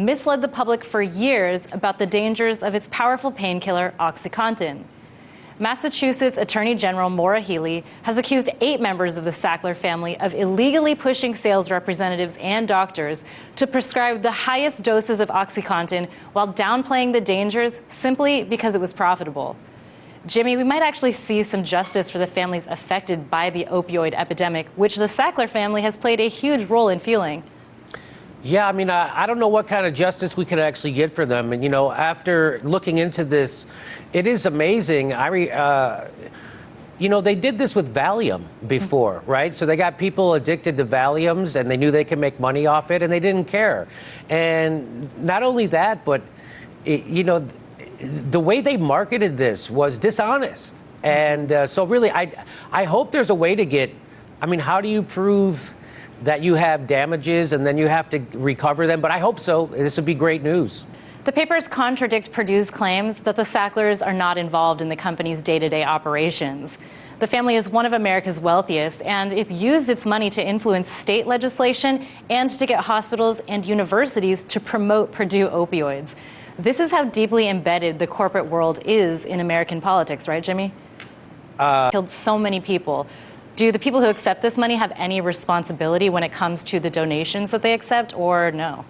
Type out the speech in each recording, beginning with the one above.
misled the public for years about the dangers of its powerful painkiller, OxyContin. Massachusetts Attorney General Maura Healey has accused 8 members of the Sackler family of illegally pushing sales representatives and doctors to prescribe the highest doses of OxyContin while downplaying the dangers simply because it was profitable. Jimmy, we might actually see some justice for the families affected by the opioid epidemic, which the Sackler family has played a huge role in fueling. Yeah, I mean, I don't know what kind of justice we could actually get for them. And, you know, after looking into this, it is amazing. You know, they did this with Valium before, right? So they got people addicted to Valiums, and they knew they could make money off it, and they didn't care. And not only that, but, you know, the way they marketed this was dishonest. And so really, I hope there's a way to get, I mean, how do you prove that you have damages and then you have to recover them? But I hope so. This would be great news. The papers contradict Purdue's claims that the Sacklers are not involved in the company's day-to-day operations. The family is one of America's wealthiest, and it's used its money to influence state legislation and to get hospitals and universities to promote Purdue opioids. This is how deeply embedded the corporate world is in American politics, right, Jimmy? Killed so many people. Do the people who accept this money have any responsibility when it comes to the donations that they accept, or no?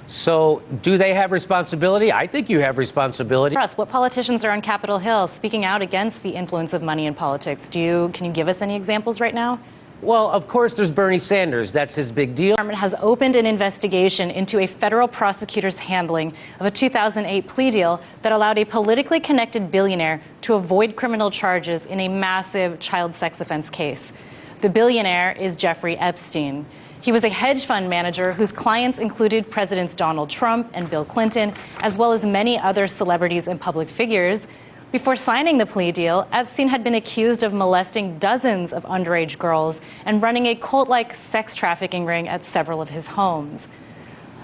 So do they have responsibility? I think you have responsibility. Russ, what politicians are on Capitol Hill speaking out against the influence of money in politics? Can you give us any examples right now? Well, of course, there's Bernie Sanders. That's his big deal. The department has opened an investigation into a federal prosecutor's handling of a 2008 plea deal that allowed a politically connected billionaire to avoid criminal charges in a massive child sex offense case. The billionaire is Jeffrey Epstein. He was a hedge fund manager whose clients included Presidents Donald Trump and Bill Clinton, as well as many other celebrities and public figures. Before signing the plea deal, Epstein had been accused of molesting dozens of underage girls and running a cult-like sex trafficking ring at several of his homes.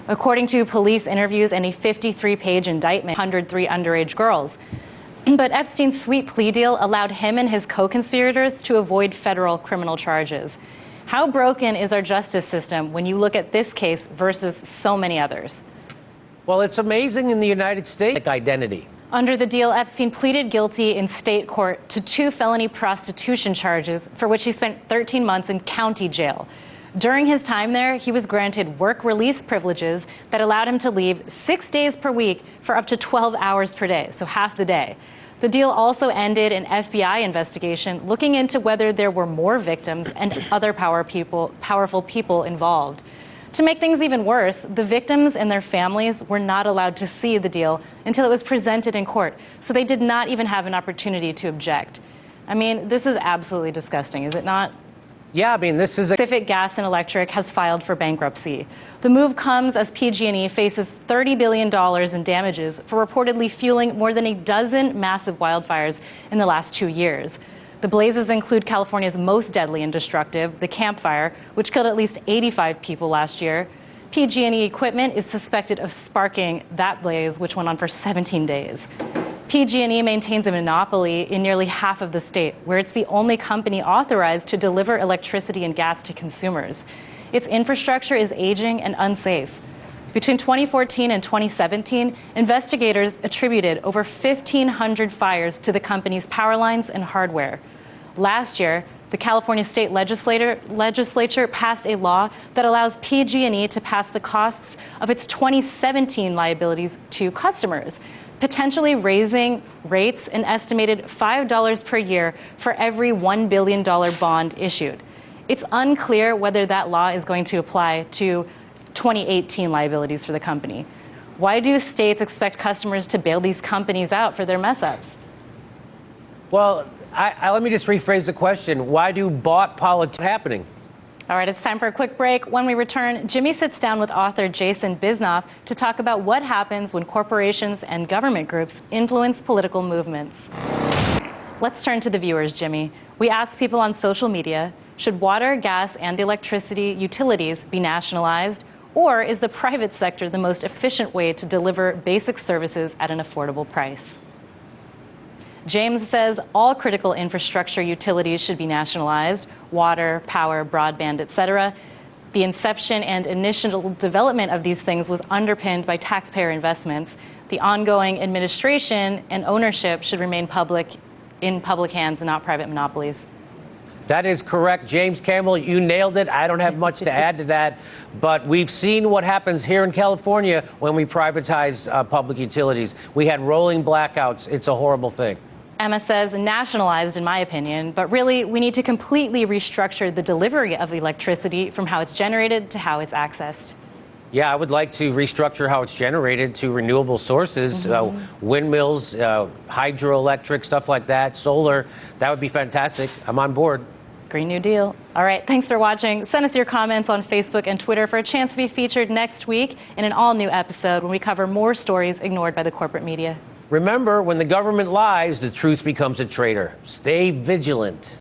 According to police interviews and a 53-page indictment, 103 underage girls. But Epstein's sweet plea deal allowed him and his co-conspirators to avoid federal criminal charges. How broken is our justice system when you look at this case versus so many others? Well, it's amazing in the United States. Identity. Under the deal, Epstein pleaded guilty in state court to 2 felony prostitution charges for which he spent 13 months in county jail. During his time there, he was granted work release privileges that allowed him to leave 6 days per week for up to 12 hours per day, so half the day. The deal also ended an FBI investigation looking into whether there were more victims and other powerful people involved. To make things even worse, the victims and their families were not allowed to see the deal until it was presented in court, so they did not even have an opportunity to object. I mean, this is absolutely disgusting, is it not? Yeah, I mean, this is Pacific Gas and Electric has filed for bankruptcy. The move comes as PG&E faces $30 billion in damages for reportedly fueling more than a dozen massive wildfires in the last 2 years. The blazes include California's most deadly and destructive, the Camp Fire, which killed at least 85 people last year. PG&E equipment is suspected of sparking that blaze, which went on for 17 days. PG&E maintains a monopoly in nearly half of the state, where it's the only company authorized to deliver electricity and gas to consumers. Its infrastructure is aging and unsafe. Between 2014 and 2017, investigators attributed over 1,500 fires to the company's power lines and hardware. Last year, the California state legislature passed a law that allows PG&E to pass the costs of its 2017 liabilities to customers, potentially raising rates an estimated $5 per year for every $1 billion bond issued. It's unclear whether that law is going to apply to 2018 liabilities for the company. Why do states expect customers to bail these companies out for their mess-ups? Well, let me just rephrase the question. Why do bought politics happening? All right, it's time for a quick break. When we return, Jimmy sits down with author Jason Bisnoff to talk about what happens when corporations and government groups influence political movements. Let's turn to the viewers, Jimmy. We asked people on social media, should water, gas, and electricity utilities be nationalized, or is the private sector the most efficient way to deliver basic services at an affordable price? James says all critical infrastructure utilities should be nationalized, water, power, broadband, etc. The inception and initial development of these things was underpinned by taxpayer investments. The ongoing administration and ownership should remain in public hands and not private monopolies. That is correct. James Campbell, you nailed it. I don't have much to add to that, but we've seen what happens here in California when we privatize public utilities. We had rolling blackouts. It's a horrible thing. Emma says nationalized, in my opinion, but really we need to completely restructure the delivery of electricity from how it's generated to how it's accessed. Yeah, I would like to restructure how it's generated to renewable sources, windmills, hydroelectric, stuff like that, solar. That would be fantastic. I'm on board. Green New Deal. All right, thanks for watching. Send us your comments on Facebook and Twitter for a chance to be featured next week in an all-new episode when we cover more stories ignored by the corporate media. Remember, when the government lies, the truth becomes a traitor. Stay vigilant.